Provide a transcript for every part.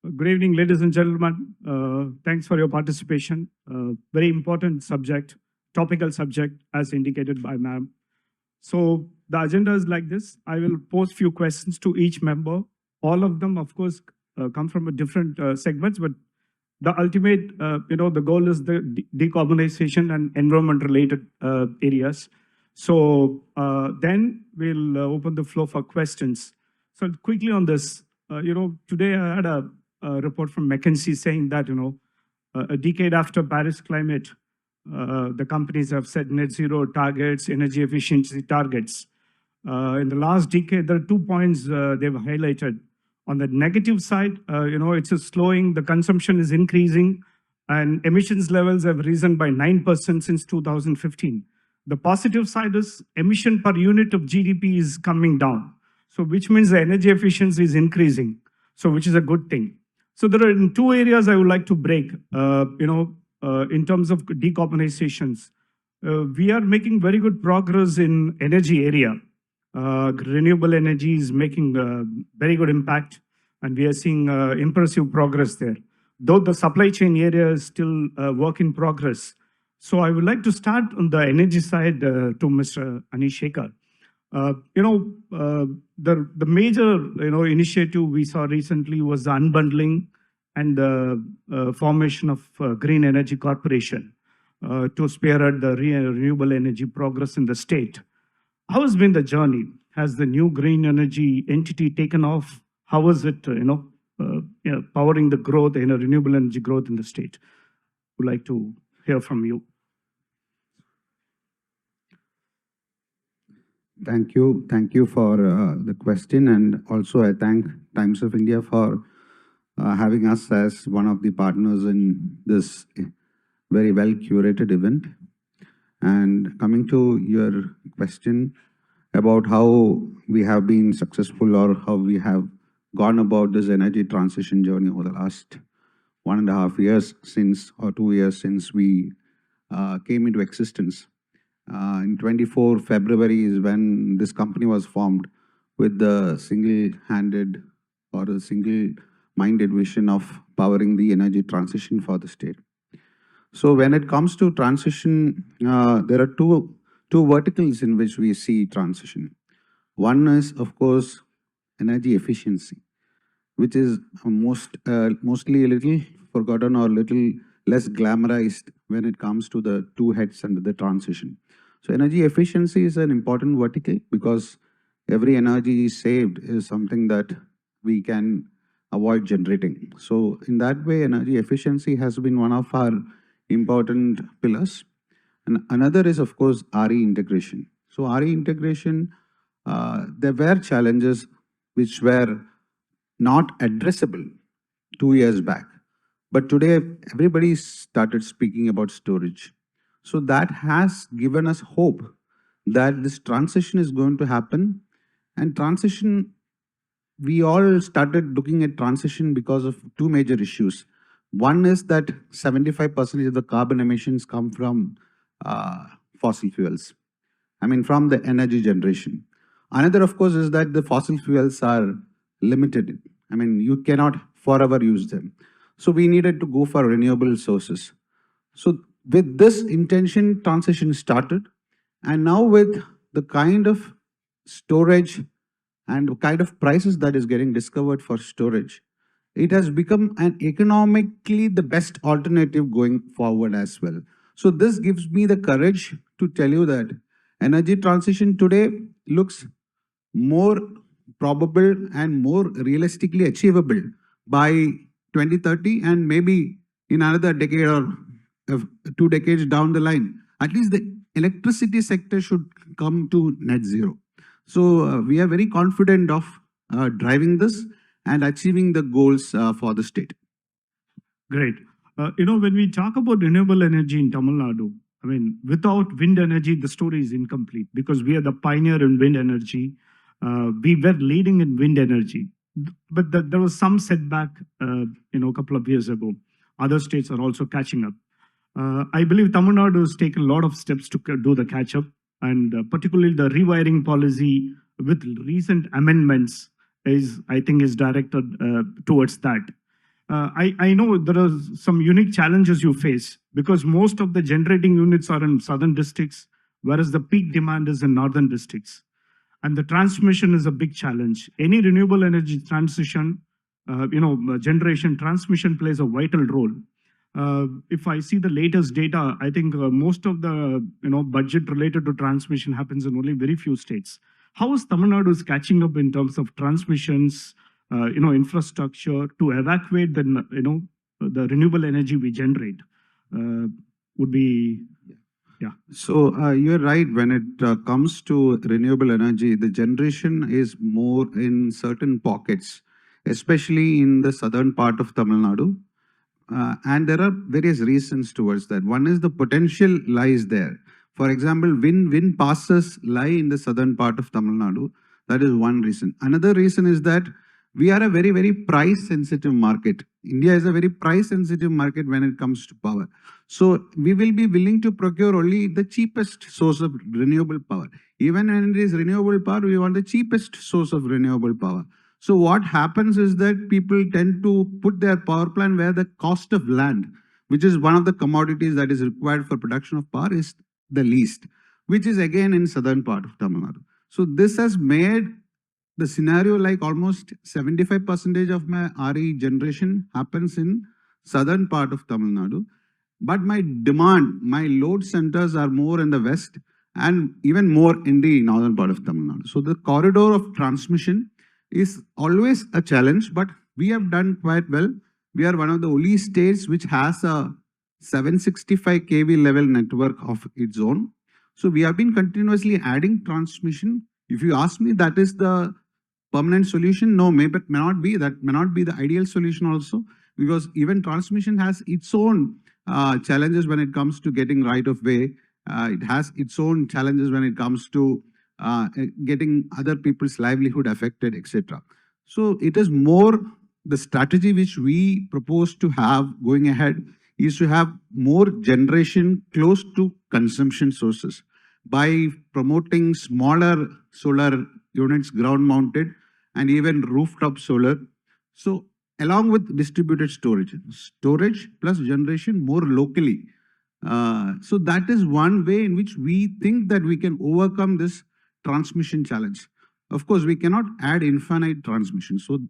Good evening, ladies and gentlemen. Thanks for your participation. Very important subject, topical subject, as indicated by ma'am. So the agenda is like this. I will pose few questions to each member. All of them, of course, come from a different segments, but the ultimate, the goal is the decarbonization and environment-related areas. So then we'll open the floor for questions. So quickly on this, today I had a report from McKinsey saying that, a decade after Paris climate, the companies have set net zero targets, energy efficiency targets. In the last decade, there are 2 points they've highlighted. On the negative side, it's a slowing, the consumption is increasing, and emissions levels have risen by 9% since 2015. The positive side is emission per unit of GDP is coming down. So which means the energy efficiency is increasing, so which is a good thing. So there are in two areas I would like to break, in terms of decarbonizations. We are making very good progress in energy area. Renewable energy is making very good impact, and we are seeing impressive progress there. Though the supply chain area is still work in progress. So I would like to start on the energy side to Mr. Anish Shekhar. The major initiative we saw recently was the unbundling and the formation of GreenEnergy Corporation to spearhead the renewable energy progress in the state. How has been the journey? Has the new green energy entity taken off? How is it, powering the growth in renewable energy growth in the state? Would like to hear from you. Thank you for the question, and also I thank Times of India for having us as one of the partners in this very well curated event. And coming to your question about how we have been successful or how we have gone about this energy transition journey over the last 1.5 years since, or 2 years since we came into existence. In 24 February is when this company was formed with the single-handed or a single-minded vision of powering the energy transition for the state. So when it comes to transition, there are two verticals in which we see transition. One is, of course, energy efficiency, which is mostly a little forgotten or little less glamorized when it comes to the two heads under the transition. So energy efficiency is an important vertical because every energy saved is something that we can avoid generating. So in that way, energy efficiency has been one of our important pillars. And another is, of course, RE integration. So RE integration, there were challenges which were not addressable 2 years back. But today, everybody started speaking about storage. So that has given us hope that this transition is going to happen. And transition, we all started looking at transition because of two major issues. One is that 75% of the carbon emissions come from fossil fuels. I mean, from the energy generation. Another, of course, is that the fossil fuels are limited. I mean, you cannot forever use them. So we needed to go for renewable sources. So with this intention, transition started. And now with the kind of storage and the kind of prices that is getting discovered for storage, it has become an economically the best alternative going forward as well. So this gives me the courage to tell you that energy transition today looks more probable and more realistically achievable by 2030, and maybe in another decade or 2 decades down the line, at least the electricity sector should come to net zero. So we are very confident of driving this and achieving the goals for the state. Great. When we talk about renewable energy in Tamil Nadu, I mean, without wind energy, the story is incomplete because we are the pioneer in wind energy. We were leading in wind energy, but there was some setback, a couple of years ago. Other states are also catching up. I believe Tamil Nadu has taken a lot of steps to do the catch up, and particularly the rewiring policy with recent amendments I think is directed towards that. I know there are some unique challenges you face because most of the generating units are in southern districts, whereas the peak demand is in northern districts. And the transmission is a big challenge. Any renewable energy transition, generation transmission plays a vital role. If I see the latest data, I think most of the budget related to transmission happens in only very few states. How is Tamil Nadu is catching up in terms of transmissions, infrastructure to evacuate the renewable energy we generate? Would be So you're right. When it comes to renewable energy, the generation is more in certain pockets, especially in the southern part of Tamil Nadu. And there are various reasons towards that. One is the potential lies there. For example, wind passes lie in the southern part of Tamil Nadu. That is one reason. Another reason is that we are a very, very price sensitive market. India is a very price sensitive market when it comes to power. So we will be willing to procure only the cheapest source of renewable power. Even when it is renewable power, we want the cheapest source of renewable power. So what happens is that people tend to put their power plant where the cost of land, which is one of the commodities that is required for production of power, is the least, which is again in southern part of Tamil Nadu. So this has made the scenario like almost 75% of my RE generation happens in southern part of Tamil Nadu. But my demand, my load centers are more in the west and even more in the northern part of Tamil Nadu. So the corridor of transmission is always a challenge, but we have done quite well. We are one of the only states which has a 765 kV level network of its own. So we have been continuously adding transmission. If you ask me, that is the permanent solution? No, maybe it may not be. That may not be the ideal solution also, because even transmission has its own challenges when it comes to getting right of way. It has its own challenges when it comes to getting other people's livelihood affected, etc. So it is more the strategy which we propose to have going ahead is to have more generation close to consumption sources by promoting smaller solar units, ground mounted, and even rooftop solar. So along with distributed storage plus generation more locally. So that is one way in which we think that we can overcome this transmission challenge. Of course, we cannot add infinite transmission. So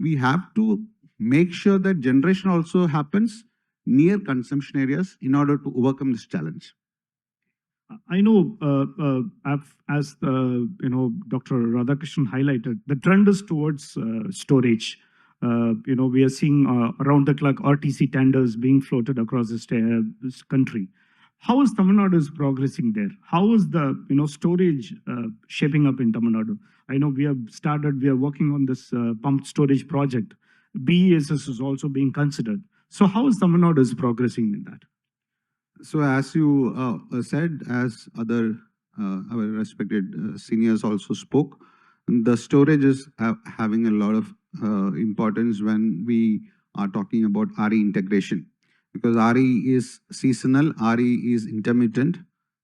we have to make sure that generation also happens near consumption areas in order to overcome this challenge. I know, as Dr. Radhakrishnan highlighted, the trend is towards storage. We are seeing around the clock RTC tenders being floated across this country. How is Tamil Nadu is progressing there? How is the storage shaping up in Tamil Nadu? I know we are working on this pumped storage project. BESS is also being considered. So how is Tamil Nadu is progressing in that? So as you said, as other our respected seniors also spoke, the storage is having a lot of importance when we are talking about RE integration, because RE is seasonal, RE is intermittent.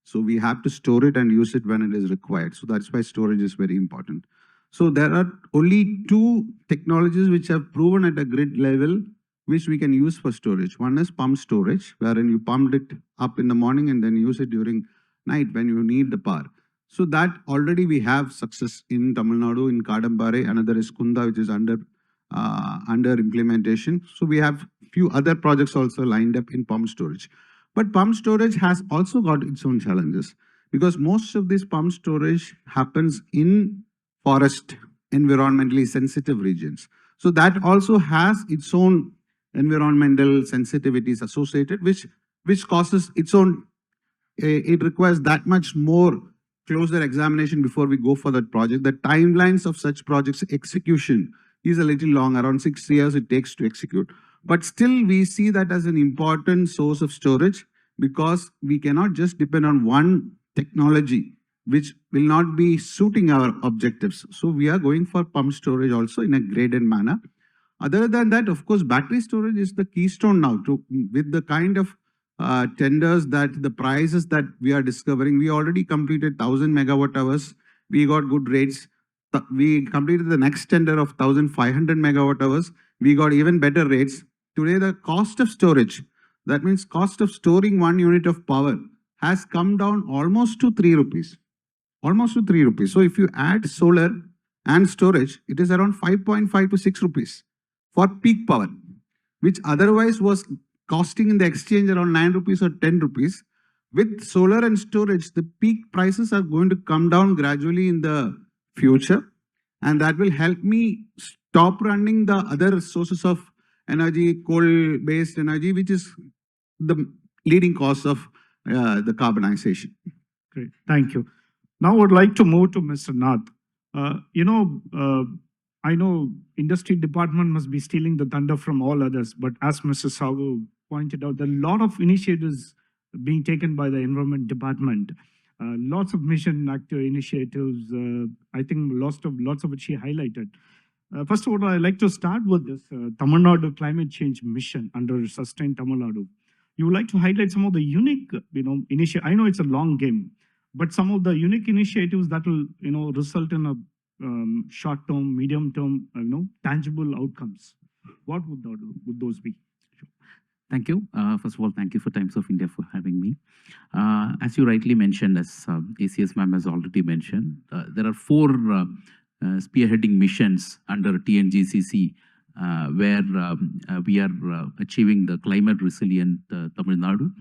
So we have to store it and use it when it is required. So that's why storage is very important. So there are only two technologies which have proven at a grid level which we can use for storage. One is pump storage, wherein you pumped it up in the morning and then use it during night when you need the power. So that already we have success in Tamil Nadu, in Kadambare. Another is Kunda, which is under implementation. So we have few other projects also lined up in pump storage. But pump storage has also got its own challenges, because most of this pump storage happens in forest, environmentally sensitive regions. So that also has its own environmental sensitivities associated, which causes its own, it requires that much more closer examination before we go for that project. The timelines of such projects execution is a little long, around 6 years it takes to execute. But still we see that as an important source of storage, because we cannot just depend on one technology which will not be suiting our objectives. So we are going for pump storage also in a graded manner. Other than that, of course, battery storage is the keystone now with the kind of tenders that the prices that we are discovering. We already completed 1000 megawatt hours. We got good rates. We completed the next tender of 1500 megawatt hours. We got even better rates. today the cost of storage, that means cost of storing 1 unit of power, has come down almost to 3 rupees. Almost to 3 rupees. So if you add solar and storage, it is around 5.5 to 6 rupees for peak power, which otherwise was costing in the exchange around 9 rupees or 10 rupees. With solar and storage, the peak prices are going to come down gradually in the future, and that will help me stop running the other sources of energy, coal-based energy, which is the leading cause of the carbonization. Great, thank you. Now I would like to move to Mr. Nath. I know industry department must be stealing the thunder from all others, but as Mr. Sagu pointed out, there are a lot of initiatives being taken by the environment department. Lots of mission active initiatives. I think lots of it she highlighted. First of all, I'd like to start with this Tamil Nadu climate change mission under Sustain Tamil Nadu. You would like to highlight some of the unique, initiatives. I know it's a long game, but some of the unique initiatives that will, result in a short-term, medium-term, tangible outcomes. What would those be? Thank you. First of all, thank you for Times of India for having me. As you rightly mentioned, as ACS ma'am has already mentioned, there are 4 spearheading missions under TNGCC where we are achieving the climate resilient Tamil Nadu.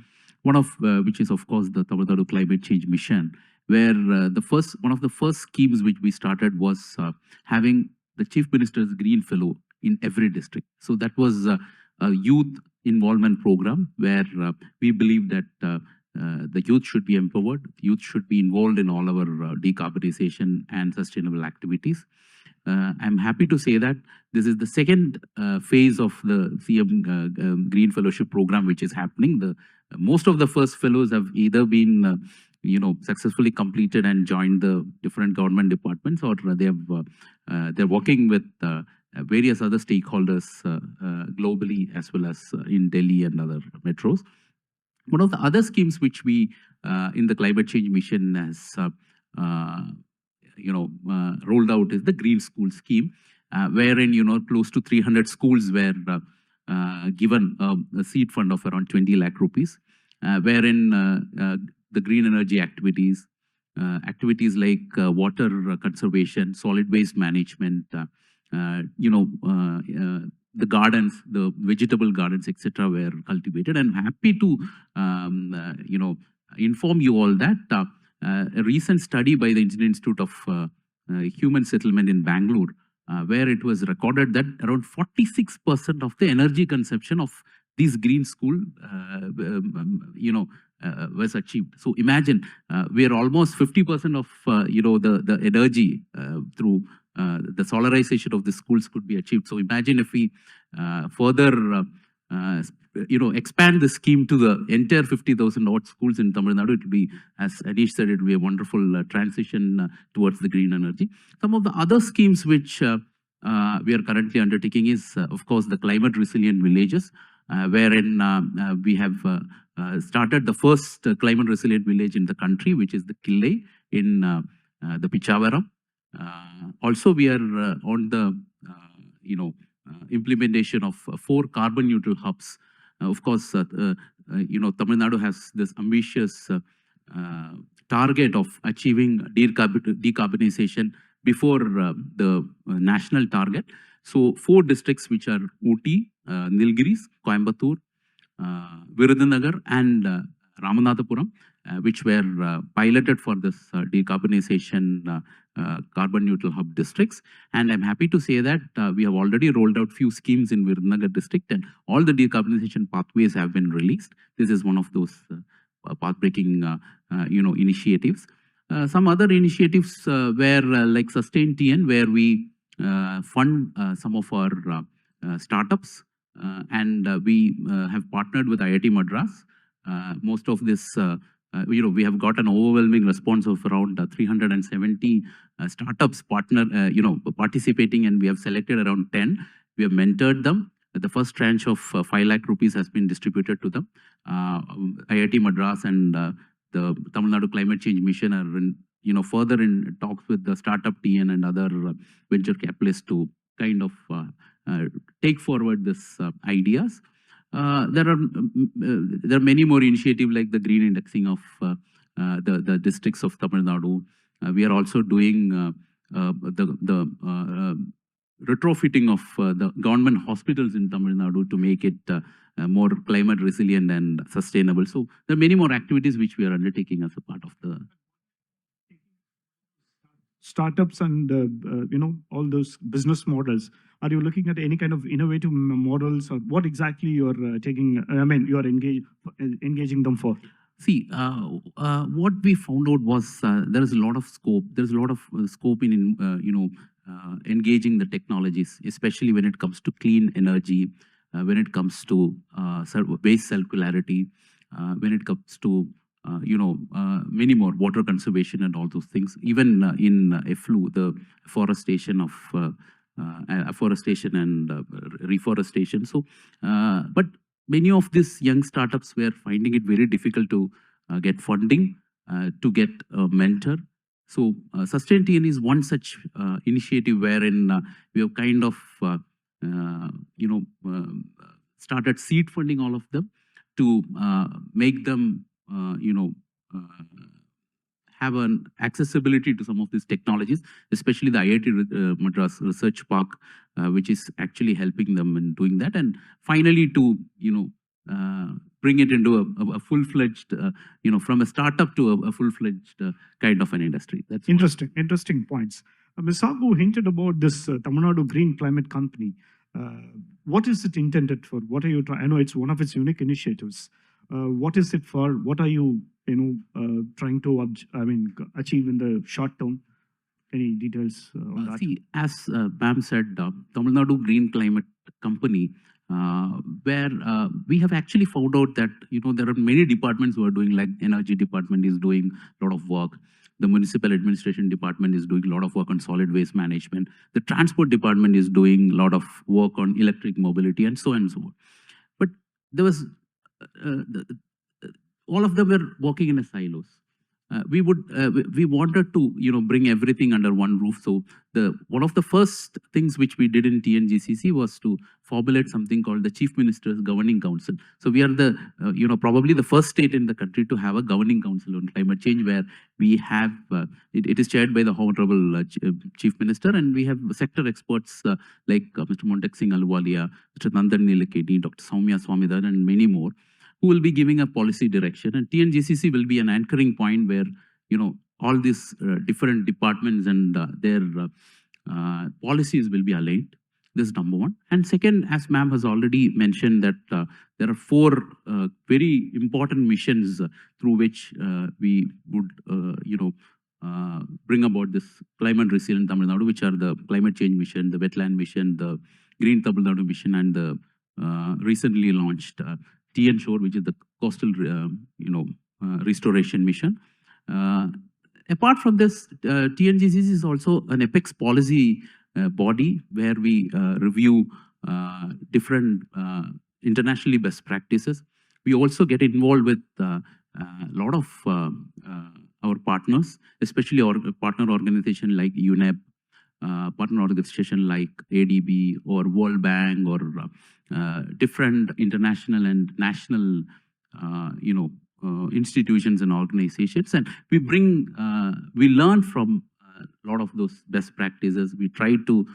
One of which is, of course, the Tamil Nadu Climate Change Mission, where one of the first schemes which we started was having the Chief Minister's Green Fellow in every district. So that was a youth involvement program where we believe that the youth should be empowered, youth should be involved in all our decarbonization and sustainable activities. I'm happy to say that this is the second phase of the CM Green Fellowship program which is happening. Most of the first fellows have either been successfully completed and joined the different government departments, or they're working with various other stakeholders globally as well as in Delhi and other metros. One of the other schemes which we in the climate change mission has rolled out is the Green School Scheme, wherein close to 300 schools were given a seed fund of around 20 lakh rupees, wherein the green energy activities like water conservation, solid waste management, the gardens, the vegetable gardens, etc., were cultivated. I'm happy to inform you all that a recent study by the Indian Institute of Human Settlement in Bangalore, where it was recorded that around 46% of the energy consumption of these green school was achieved. So imagine we are almost 50% of the energy through the solarization of the schools could be achieved. So imagine if we further expand the scheme to the entire 50,000 odd schools in Tamil Nadu. It will be, as Anish said, it will be a wonderful transition towards the green energy. Some of the other schemes which we are currently undertaking is, of course, the climate resilient villages, wherein we have started the first climate resilient village in the country, which is the Killai in the Pichavaram. Also, we are on the implementation of 4 carbon neutral hubs. Of course, Tamil Nadu has this ambitious target of achieving decarbonization before the national target. So 4 districts which are Ooty, Nilgiris, Coimbatore, Virudhunagar and Ramanathapuram, which were piloted for this decarbonization carbon neutral hub districts. And I'm happy to say that we have already rolled out few schemes in Virudhunagar district, and all the decarbonization pathways have been released. This is one of those path-breaking initiatives. Some other initiatives were like Sustain TN, where we fund some of our startups, and we have partnered with IIT Madras. Most of this, we have got an overwhelming response of around 370 startups participating, and we have selected around 10. We have mentored them. The first tranche of 5 lakh rupees has been distributed to them. IIT Madras and the Tamil Nadu Climate Change Mission are further in talks with the startup TN and other venture capitalists to kind of take forward this ideas. There are many more initiatives like the green indexing of the districts of Tamil Nadu. We are also doing the retrofitting of the government hospitals in Tamil Nadu to make it more climate resilient and sustainable. So there are many more activities which we are undertaking as a part of the startups and all those business models. Are you looking at any kind of innovative models, or what exactly you're taking? I mean, you are engaging them for? See, what we found out was there is a lot of scope. There's a lot of scope in engaging the technologies, especially when it comes to clean energy, when it comes to waste circularity, when it comes to many more water conservation and all those things. Even in FLU, the forestation and reforestation. So, but many of these young startups were finding it very difficult to get funding, to get a mentor. So Sustain is one such initiative wherein we have kind of started seed funding all of them to make them have an accessibility to some of these technologies, especially the IIT Madras Research Park, which is actually helping them in doing that, and finally to bring it into a full-fledged, from a startup to a full-fledged kind of an industry. That's interesting points. Ms. Sagu hinted about this Tamil Nadu Green Climate Company. What is it intended for? What are you trying? I know it's one of its unique initiatives. What is it for? What are you, trying to achieve in the short term? Any details on that? See, as Ma'am said, Tamil Nadu Green Climate Company, where we have actually found out that there are many departments who are doing, like energy department is doing a lot of work. The municipal administration department is doing a lot of work on solid waste management. The transport department is doing a lot of work on electric mobility and so on and so on. But there was all of them were working in a silos. We wanted to bring everything under one roof. So one of the first things which we did in TNGCC was to formulate something called the Chief Minister's Governing Council. So we are the probably the first state in the country to have a governing council on climate change, where we have it is chaired by the Honorable Chief Minister, and we have sector experts like Mr. Montek Singh Ahluwalia, Mr. Nandan Nilekedi, Dr. Soumya Swaminathan, and many more, who will be giving a policy direction. And TNGCC will be an anchoring point where, all these different departments and their policies will be aligned. This is number one. And second, as ma'am has already mentioned, that there are 4 very important missions through which we would, bring about this climate resilient Tamil Nadu, which are the climate change mission, the wetland mission, the green Tamil Nadu mission, and the recently launched TN Shore, which is the coastal, restoration mission. Apart from this, TNGCC is also an apex policy body where we review different internationally best practices. We also get involved with a lot of our partners, especially our partner organization like UNEP, partner organization like ADB or World Bank, or different international and national, institutions and organizations, and we learn from a lot of those best practices. We try to,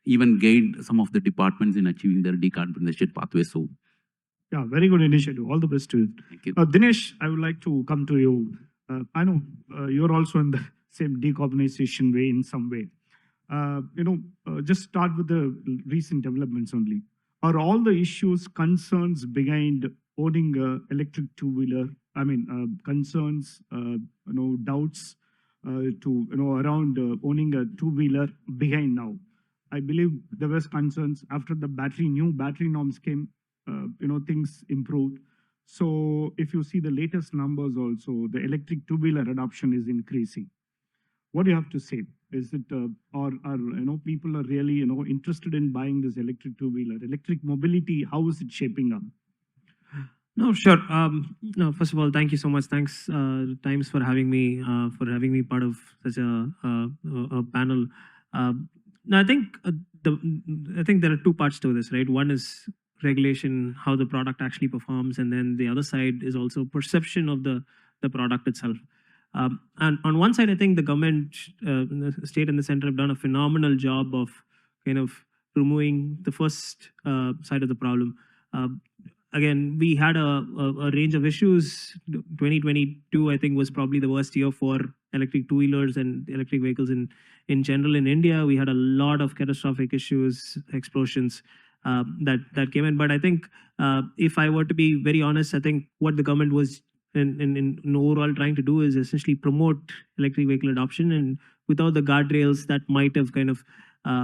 even guide some of the departments in achieving their decarbonization pathway. So, yeah, very good initiative. All the best to you. Thank you. Dinesh, I would like to come to you. I know you're also in the same decarbonization way in some way. Just start with the recent developments only. Are all the issues, concerns behind owning an electric two-wheeler? I mean, concerns, doubts around owning a two-wheeler behind now? I believe there was concerns after the new battery norms came. Things improved. So if you see the latest numbers also, the electric two-wheeler adoption is increasing. What do you have to say? Is it, or are people are really interested in buying this electric two-wheeler? Electric mobility, how is it shaping up? No, sure. No, first of all, thank you so much. Thanks, Times, for having me part of such a panel. No, I think I think there are two parts to this, right? One is regulation, how the product actually performs, and then the other side is also perception of the product itself. And on one side, I think the government, the state and the center have done a phenomenal job of kind of removing the first side of the problem. Again, we had a range of issues. 2022, I think, was probably the worst year for electric two-wheelers and electric vehicles in general in India. We had a lot of catastrophic issues, explosions that came in. But I think if I were to be very honest, I think what the government was in overall trying to do is essentially promote electric vehicle adoption, and without the guardrails, that might have kind of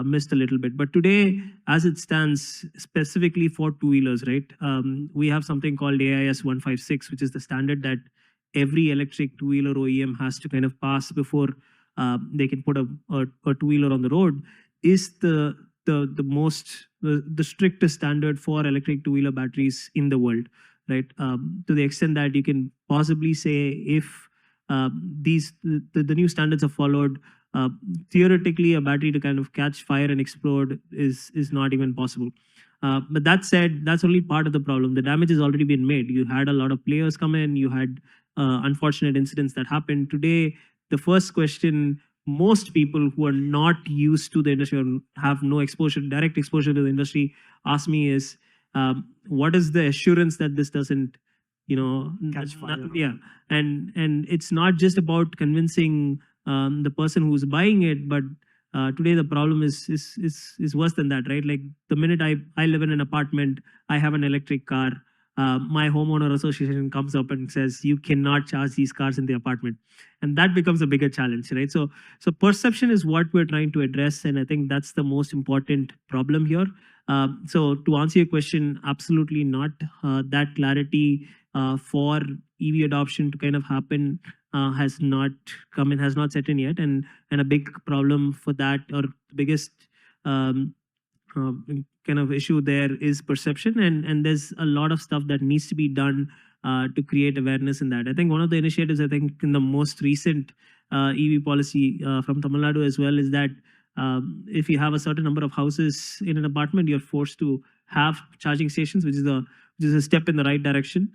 missed a little bit. But today, as it stands, specifically for two-wheelers, right, we have something called AIS 156, which is the standard that every electric two-wheeler OEM has to kind of pass before they can put a two-wheeler on the road. Is the strictest standard for electric two-wheeler batteries in the world, right? To the extent that you can possibly say if the new standards are followed, theoretically a battery to kind of catch fire and explode is not even possible. But that said, that's only part of the problem. The damage has already been made. You had a lot of players come in, you had unfortunate incidents that happened. Today, the first question most people who are not used to the industry or have no exposure, direct exposure to the industry, ask me is, what is the assurance that this doesn't, Catch fire. Yeah, and it's not just about convincing the person who's buying it, but today the problem is worse than that, right? Like the minute I live in an apartment, I have an electric car. My homeowner association comes up and says you cannot charge these cars in the apartment, and that becomes a bigger challenge, right? So perception is what we're trying to address, and I think that's the most important problem here. So to answer your question, absolutely not. That clarity for EV adoption to kind of happen has not come in, has not set in yet, and a big problem for that, or the biggest kind of issue there is perception, and there's a lot of stuff that needs to be done to create awareness in that. I think one of the initiatives, I think in the most recent EV policy from Tamil Nadu as well, is that if you have a certain number of houses in an apartment, you're forced to have charging stations, which is a step in the right direction.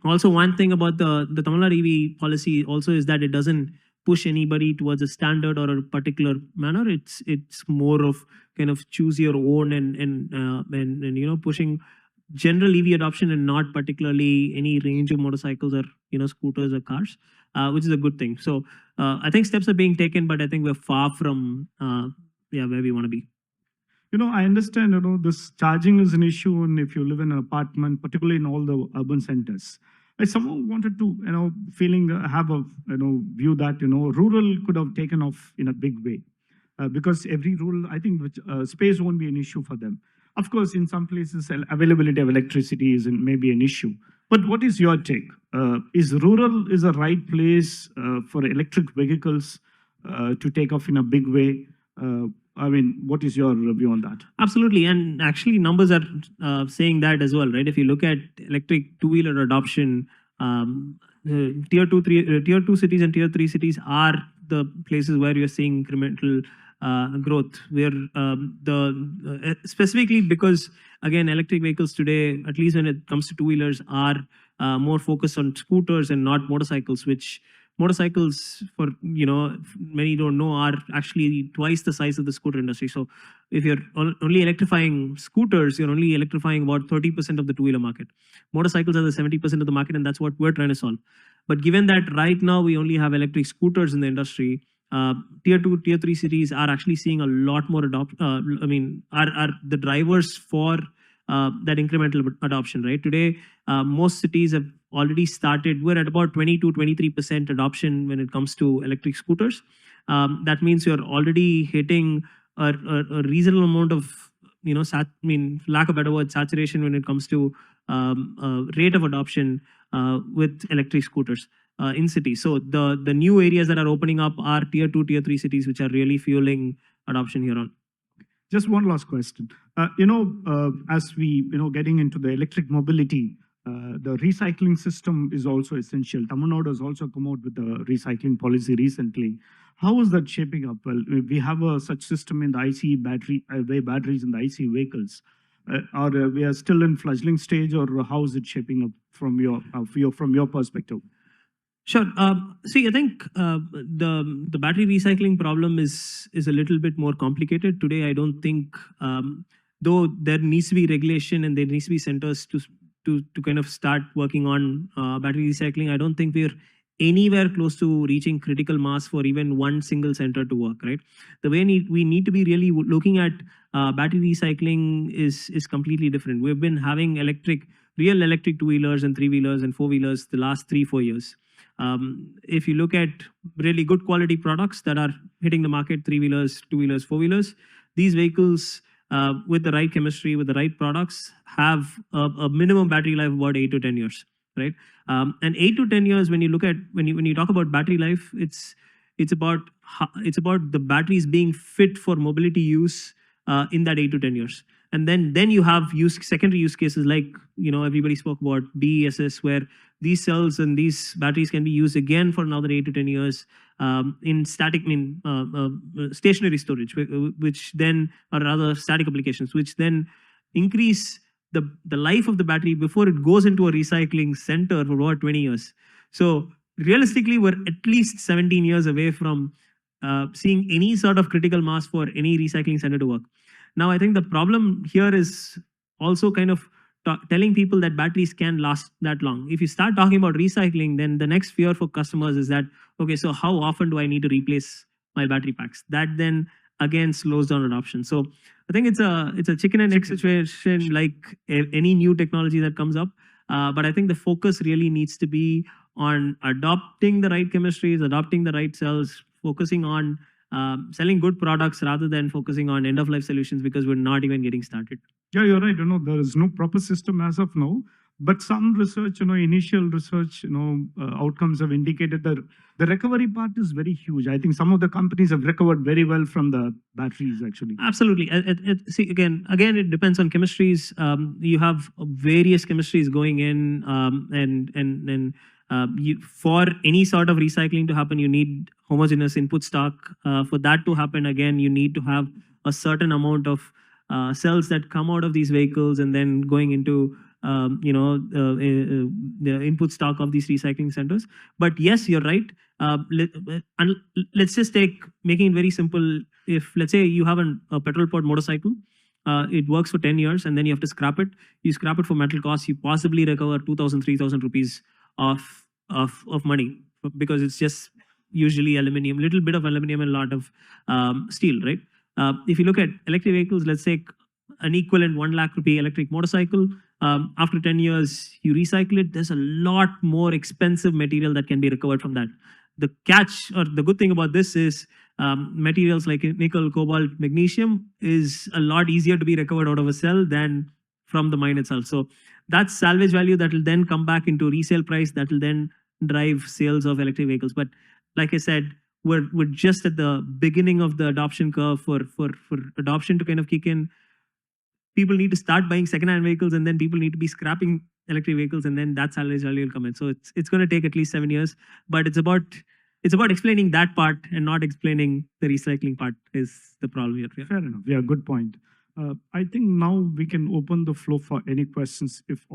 Also, one thing about the Tamil Nadu EV policy also is that it doesn't push anybody towards a standard or a particular manner. It's more of kind of choose your own and pushing general EV adoption and not particularly any range of motorcycles or scooters or cars, which is a good thing. So I think steps are being taken, but I think we're far from where we want to be. I understand, this charging is an issue, and if you live in an apartment, particularly in all the urban centers. I somehow wanted to, have a, view that, rural could have taken off in a big way. Because every rural, I think, space won't be an issue for them. Of course, in some places, availability of electricity is maybe an issue. But what is your take? Is rural is the right place for electric vehicles to take off in a big way? What is your view on that? Absolutely, and actually numbers are saying that as well, right? If you look at electric two-wheeler adoption, tier 2 cities and tier 3 cities are the places where you're seeing incremental growth. Where specifically because again, electric vehicles today, at least when it comes to two-wheelers, are more focused on scooters and not motorcycles, which motorcycles, for many don't know, are actually twice the size of the scooter industry. So if you're only electrifying scooters, you're only electrifying about 30% of the two-wheeler market. Motorcycles are the 70% of the market, and that's what we're trying to solve. But given that right now we only have electric scooters in the industry, tier 2, tier 3 cities are actually seeing a lot more are the drivers for that incremental adoption, right? Today, most cities have already started. We're at about 22-23% adoption when it comes to electric scooters. That means you're already hitting a reasonable amount of, lack of better word, saturation when it comes to rate of adoption with electric scooters in cities. So the new areas that are opening up are tier 2, tier 3 cities, which are really fueling adoption here on. Just one last question. As we, getting into the electric mobility, the recycling system is also essential. Tamil Nadu has also come out with a recycling policy recently. How is that shaping up? Well, we have such system in the ICE batteries in the ICE vehicles. Or we are still in fledgling stage, or how is it shaping up from your perspective? Sure. See, I think the battery recycling problem is a little bit more complicated today. I don't think, though there needs to be regulation and there needs to be centers to kind of start working on battery recycling. I don't think we're anywhere close to reaching critical mass for even one single center to work. Right. The way we need to be really looking at battery recycling is completely different. We've been having real electric two-wheelers and three-wheelers and four-wheelers the last 3-4 years. If you look at really good quality products that are hitting the market, three-wheelers, two-wheelers, four-wheelers, these vehicles with the right chemistry, with the right products, have a minimum battery life of about 8 to 10 years, right? And 8 to 10 years, when you talk about battery life, it's about the batteries being fit for mobility use in that 8 to 10 years. And then you have secondary use cases like, everybody spoke about BESS, where these cells and these batteries can be used again for another 8 to 10 years in stationary storage, which then, or rather static applications, which then increase the life of the battery before it goes into a recycling center for about 20 years. So realistically, we're at least 17 years away from seeing any sort of critical mass for any recycling center to work. Now, I think the problem here is also kind of telling people that batteries can last that long. If you start talking about recycling, then the next fear for customers is that, okay, so how often do I need to replace my battery packs? That then again slows down adoption. So I think it's a chicken and egg situation, like any new technology that comes up. But I think the focus really needs to be on adopting the right chemistries, adopting the right cells, focusing on selling good products rather than focusing on end-of-life solutions, because we're not even getting started. Yeah, you're right. There is no proper system as of now. But some research, initial research, outcomes have indicated that the recovery part is very huge. I think some of the companies have recovered very well from the batteries, actually. Absolutely. See, again, it depends on chemistries. You have various chemistries going in, and for any sort of recycling to happen, you need homogeneous input stock. For that to happen, again, you need to have a certain amount of cells that come out of these vehicles and then going into the input stock of these recycling centers. But yes, you're right. Let's just making it very simple. If, let's say, you have a petrol powered motorcycle, it works for 10 years and then you have to scrap it. You scrap it for metal costs, you possibly recover 2,000, 3,000 rupees of money, because it's just usually aluminum, little bit of aluminum and a lot of steel, right? If you look at electric vehicles, let's say an equivalent 1 lakh rupee electric motorcycle, after 10 years, you recycle it, there's a lot more expensive material that can be recovered from that. The catch, or the good thing about this is materials like nickel, cobalt, magnesium is a lot easier to be recovered out of a cell than from the mine itself. So that's salvage value that will then come back into resale price, that will then drive sales of electric vehicles. But like I said, we're just at the beginning of the adoption curve. For adoption to kind of kick in, people need to start buying second-hand vehicles, and then people need to be scrapping electric vehicles, and then that salvage value will come in. So it's going to take at least 7 years, but it's about explaining that part and not explaining the recycling part is the problem here. Fair enough. Yeah, good point. I think now we can open the floor for any questions. If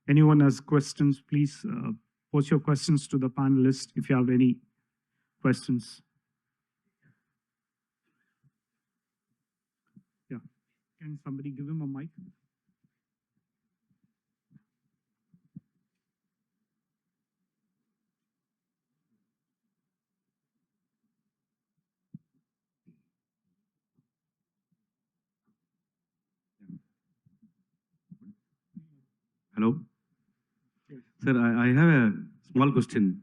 anyone has questions, please post your questions to the panelists if you have any questions. Yeah. Can somebody give him a mic? Hello. Sir, I have a small question.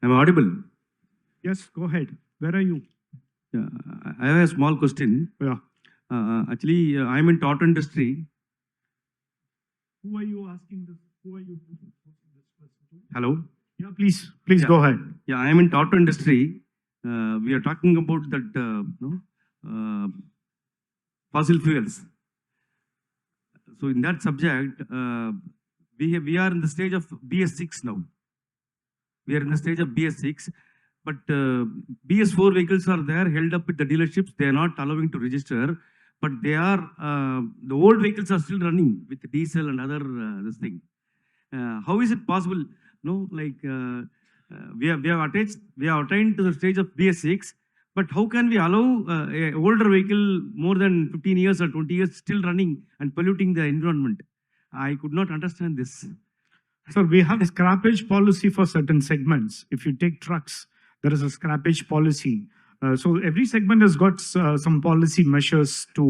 Am I audible? Yes, go ahead. Where are you? Yeah, I have a small question. Yeah. Actually, I'm in auto industry. Who are you asking this? Who are you posing this question to? Hello. Yeah, please go ahead. Yeah, I am in auto industry. We are talking about that fossil fuels. So in that subject, we are in the stage of BS6 now. We are in the stage of BS6, but BS4 vehicles are there held up with the dealerships. They are not allowing to register, but they are the old vehicles are still running with diesel and other this thing. How is it possible? No, like we have attained to the stage of BS6, but how can we allow a older vehicle more than 15 years or 20 years still running and polluting the environment? I could not understand this. So we have scrappage policy for certain segments. If you take trucks, there is a scrappage policy. So every segment has got some policy measures to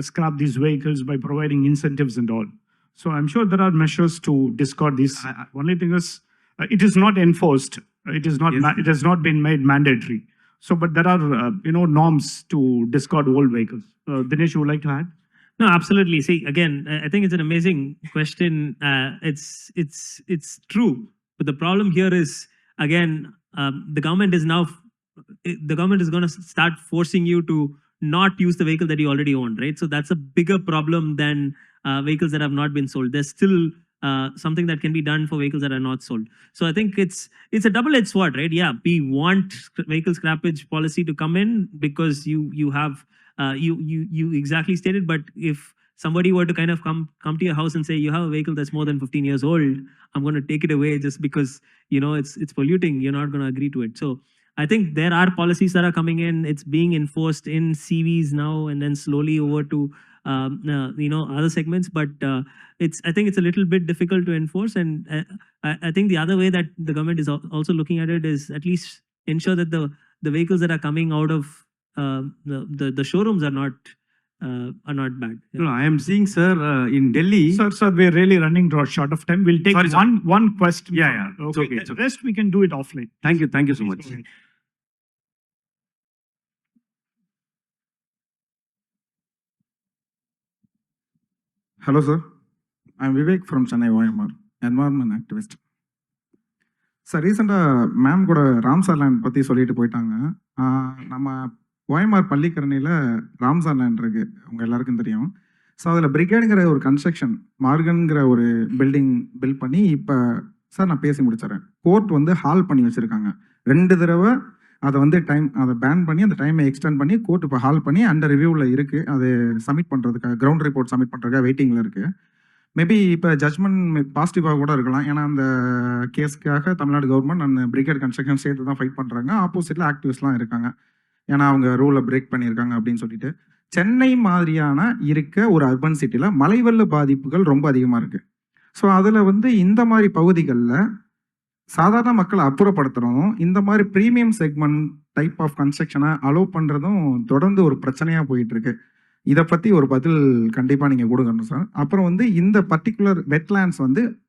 scrap these vehicles by providing incentives and all. So I'm sure there are measures to discard these. Only thing is, it is not enforced. It is not. Yes. It has not been made mandatory. So, but there are norms to discard old vehicles. Dinesh, you would like to add? No, absolutely. See, again, I think it's an amazing question. It's true, but the problem here is, again, the government is going to start forcing you to not use the vehicle that you already own, right? So that's a bigger problem than vehicles that have not been sold. There's still something that can be done for vehicles that are not sold. So I think it's a double-edged sword, right? Yeah, we want vehicle scrappage policy to come in because you have you exactly stated. But if somebody were to kind of come to your house and say, you have a vehicle that's more than 15 years old, I'm going to take it away just because it's polluting, you're not going to agree to it. So I think there are policies that are coming in. It's being enforced in CVs now and then slowly over to other segments. But I think it's a little bit difficult to enforce. And I think the other way that the government is also looking at it is at least ensure that the vehicles that are coming out of the showrooms are not bad. Yeah. No, I am seeing, sir, in Delhi. Sir, we're really running short of time. We'll take Sorry, one question. Yeah. It's okay. The rest we can do it offline. Thank you so much. Go ahead. Hello, sir. I'm Vivek from Chennai OMR, environment activist. Sir ரீசெண்டாக ma'am கூட Ramsar land பற்றி சொல்லிட்டு போயிட்டாங்க. நம்ம OMR பள்ளிக்கரணையில் Ramsar land இருக்குது, உங்கள் எல்லாருக்கும் தெரியும். ஸோ அதில் பிரிகேடுங்கிற ஒரு கன்ஸ்ட்ரக்ஷன் மார்கன்கிற ஒரு பில்ட் பண்ணி இப்போ சார் நான் பேசி முடிச்சிடறேன். கோர்ட் வந்து ஹால் பண்ணி வச்சுருக்காங்க. 2 தடவை அதை அதை பேன் பண்ணி அந்த டைமை எக்ஸ்டெண்ட் பண்ணி கோர்ட் இப்போ ஹால் பண்ணி அண்டர் ரிவ்யூவில் இருக்குது. அது சப்மிட் பண்ணுறதுக்காக கிரவுண்ட் ரிப்போர்ட் சப்மிட் பண்ணுறதுக்காக வெயிட்டிங்கில் இருக்குது. மேபி இப்போ ஜட்மெண்ட் பாசிட்டிவாக கூட இருக்கலாம். ஏன்னா அந்த கேஸ்க்காக தமிழ்நாடு கவர்மெண்ட் அந்த பிரிகேட் கன்ஸ்ட்ரக்ஷன் சேர்த்து தான் ஃபைட் பண்ணுறாங்க. ஆப்போசிட்டில் ஆக்டிவிஸ்ட்லாம் இருக்காங்க, ஏன்னா அவங்க ரூலை பிரேக் பண்ணியிருக்காங்க அப்படின்னு சொல்லிட்டு. சென்னை மாதிரியான இருக்க ஒரு அர்பன் சிட்டியில் மழை வெள்ள பாதிப்புகள் ரொம்ப அதிகமாக இருக்குது. ஸோ அதில் இந்த மாதிரி பகுதிகளில் சாதாரண மக்களை அப்புறப்படுத்துறதும் இந்த மாதிரி ப்ரீமியம் செக்மெண்ட் டைப் ஆஃப் கன்ஸ்ட்ரக்ஷனை அலோவ் பண்ணுறதும் தொடர்ந்து ஒரு பிரச்சனையாக போயிட்டுருக்கு. இதை பற்றி ஒரு பதில் கண்டிப்பாக நீங்கள் கொடுக்கணும் சார். அப்புறம் இந்த பர்டிகுலர் வெட்லேண்ட்ஸ்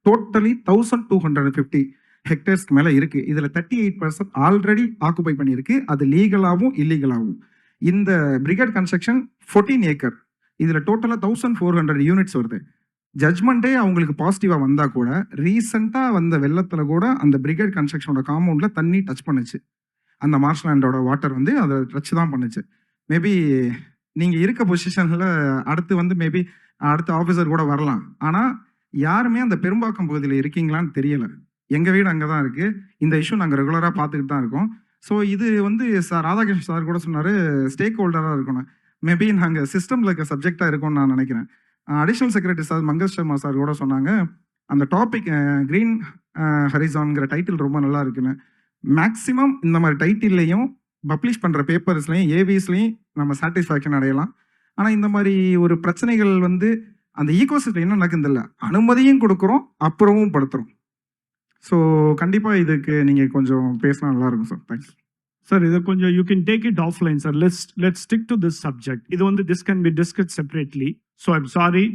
டோட்டலி 1250 ஹெக்டேர்ஸ்க்கு மேலே இருக்குது. இதில் 38% ஆல்ரெடி ஆக்குபை பண்ணியிருக்கு, அது லீகலாகவும் இல்லீகலாகவும். இந்த பிரிகேட் கன்ஸ்ட்ரக்ஷன் 14 ஏக்கர், இதில் டோட்டலாக 1400 யூனிட்ஸ் வருது. ஜட்மெண்ட்டே அவங்களுக்கு பாசிட்டிவாக வந்தால் கூட ரீசெண்டாக வந்த வெள்ளத்தில் கூட அந்த பிரிகேட் கன்ஸ்ட்ரக்ஷனோட காம்பவுண்டில் தண்ணி டச் பண்ணுச்சு. அந்த மார்ஷ்லேண்டோட வாட்டர் அதை டச் தான் பண்ணுச்சு. மேபி நீங்கள் இருக்க பொசிஷனில் அடுத்து மேபி அடுத்த ஆஃபீஸர் கூட வரலாம். ஆனால் யாருமே அந்த பெரும்பாக்கம் பகுதியில் இருக்கீங்களான்னு தெரியலை. எங்கள் வீடு அங்கே தான் இருக்குது. இந்த இஷ்யூ நாங்கள் ரெகுலராக பார்த்துக்கிட்டு தான் இருக்கோம். ஸோ இது சார் ராதாகிருஷ்ணன் சார் கூட சொன்னார், ஸ்டேக் ஹோல்டராக இருக்கணும். மேபி நாங்கள் சிஸ்டமில் இருக்க சப்ஜெக்டாக இருக்கோம்னு நான் நினைக்கிறேன். Additional secretary sir Mangesh Sharma sir கூட சொன்னாங்க, அந்த டாபிக் கிரீன் ஹரிசான்ங்கிற டைட்டில் ரொம்ப நல்லா இருக்குன்னு. மேக்ஸிமம் இந்த மாதிரி டைட்டில்லையும் பப்ளிஷ் பண்ணுற பேப்பர்ஸ்லையும் ஏவிஸ்லையும் நம்ம சாட்டிஸ்ஃபேக்ஷன் அடையலாம். ஆனால் இந்த மாதிரி ஒரு பிரச்சனைகள் அந்த ஈகோசிஸ்டம் என்ன நடக்குதில்ல, அனுமதியும் கொடுக்குறோம் அப்புறமும் படுத்துகிறோம். ஸோ கண்டிப்பாக இதுக்கு நீங்கள் கொஞ்சம் பேசினா நல்லாயிருக்கும் சார். Thanks sir. இது கொஞ்சம் you can take it offline, sir. Let's stick to this subject. This can be discussed separately. So I'm sorry,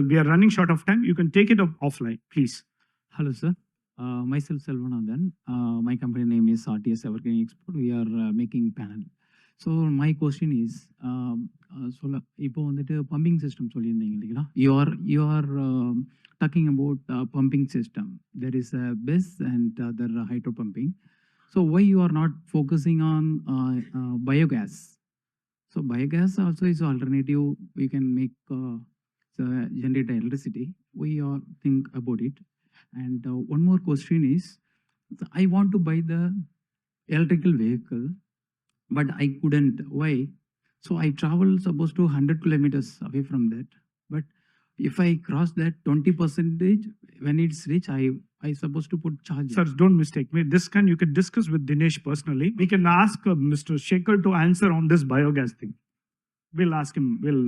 we are running short of time. You can take it offline, please. Hello, sir. Myself Selvanathan. My company name is RTS Evergreen Export. We are making panel. So my question is, இப்போ pumping system சொல்லியிருந்தீங்க இல்லைங்களா? You are talking about pumping system. There is a BESS and other hydro pumping. So why you are not focusing on biogas? So biogas also is alternative. We can make generate electricity. We think about it. And one more question is, I want to buy the electrical vehicle, but I couldn't. Why? So I travel supposed to 100 kilometers away from that. But if I cross that 20%, when it's reach, I supposed to put charge. Sir, don't mistake me. You can discuss with Dinesh personally. We can ask Mr. Shekhar to answer on this biogas thing. We'll ask him. We'll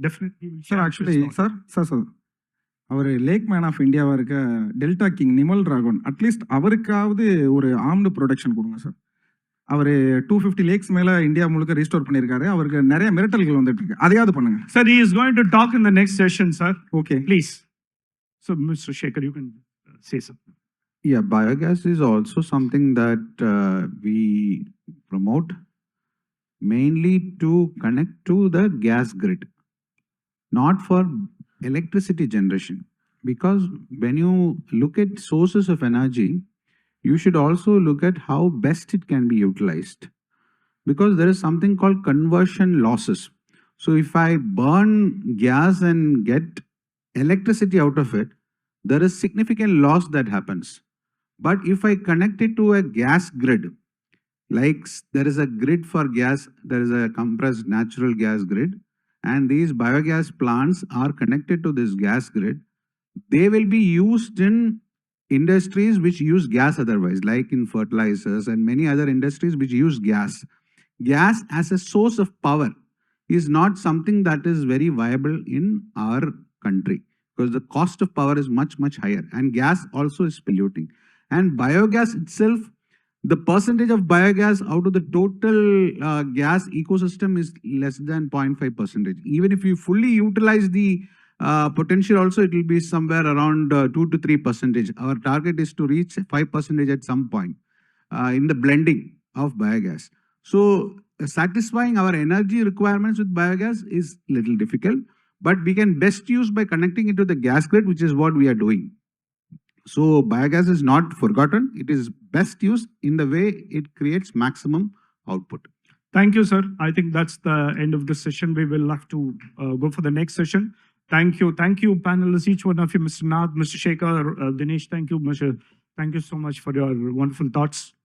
definitely. Sir actually sir அவர் lake man of இந்தியாவாக இருக்க delta king Nimal Raghavan அட்லீஸ்ட் least ஒரு armed protection கொடுங்க sir. அவர் 250 lakes மேல India முழுக்க restore பண்ணியிருக்காரு. அவருக்கு நிறைய மிரட்டல்கள் வந்துட்டு இருக்கு. அதையாவது பண்ணுங்க. Sir, he is going to talk in the next session, sir. Okay. Please. So, Mr. Shekhar, you can say something. Yeah, biogas is also something that we promote mainly to connect to the gas grid, not for electricity generation. Because when you look at sources of energy, you should also look at how best it can be utilized. Because there is something called conversion losses. So if I burn gas and get electricity out of it, there is significant loss that happens. But if I connect it to a gas grid, like there is a grid for gas, there is a compressed natural gas grid, and these biogas plants are connected to this gas grid, they will be used in industries which use gas otherwise, like in fertilizers and many other industries which use gas. Gas as a source of power is not something that is very viable in our country because the cost of power is much, much higher, and gas also is polluting. And biogas itself, the percentage of biogas out of the total gas ecosystem is less than 0.5%. Even if you fully utilize the potential also, it will be somewhere around 2 to 3%. Our target is to reach 5% at some point in the blending of biogas. So satisfying our energy requirements with biogas is little difficult, but we can best use by connecting it to the gas grid, which is what we are doing. So biogas is not forgotten. It is best used in the way it creates maximum output. Thank you, sir. I think that's the end of this session. We will have to go for the next session. Thank you. Thank you, panelists, each one of you, Mr. Nath, Mr. Shekhar, Dinesh. Thank you, Mr. Thank you so much for your wonderful thoughts.